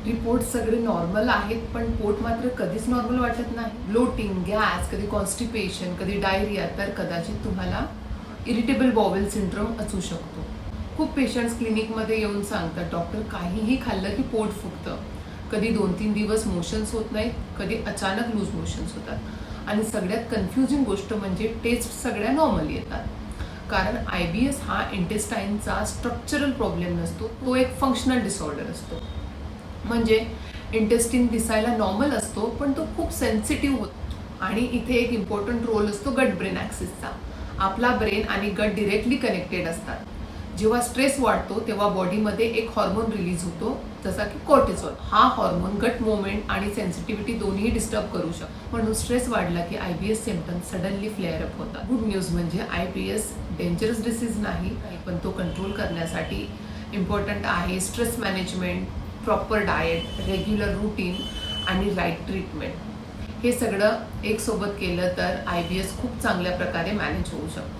Report सगळे normal आहेत, पण पोट मात्र कधीच नॉर्मल वाटत नाही. ब्लोटिंग, गॅस, कधी कॉन्स्टिपेशन, कधी डायरिया, तर कदाचित तुम्हाला इरिटेबल बॉवेल सिंड्रोम असू शकतो. खूप पेशंट्स क्लिनिकमध्ये येऊन सांगतात, डॉक्टर काहीही खाल्लं की पोट फुगतं. कधी 2-3 दिवस मोशन्स होत नाहीत, कधी अचानक लूज मोशन्स होतात. आणि सगळ्यात कन्फ्युजिंग गोष्ट म्हणजे टेस्ट सगळ्या नॉर्मल येतात. कारण IBS हा इंटेस्टाईनचा स्ट्रक्चरल प्रॉब्लेम नसतो, तो एक फंक्शनल डिसऑर्डर असतो. म्हणजे इंटेस्टिन दिसायला नॉर्मल असतो, पण तो खूप सेन्सिटिव्ह होतो. आणि इथे एक इम्पॉर्टंट रोल असतो गट ब्रेन ॲक्सिसचा. आपला ब्रेन आणि गट डिरेक्टली कनेक्टेड असतात. जेव्हा स्ट्रेस वाढतो तेव्हा बॉडीमध्ये एक हॉर्मोन रिलीज होतो, जसा की कोर्टिसॉल. हा हॉर्मोन गट मुवमेंट आणि सेन्सिटिव्हिटी दोन्ही डिस्टर्ब करू शकतो. म्हणून स्ट्रेस वाढला की IBS symptoms suddenly flare up होतात. गुड न्यूज म्हणजे IBS डेंजरस डिसीज नाही, पण तो कंट्रोल करण्यासाठी इम्पॉर्टंट आहे stress management, proper diet, regular routine आणि राईट ट्रीटमेंट. हे सगळं एक सोबत केलं तर IBS खूप चांगल्या प्रकारे मॅनेज होऊ शकतो.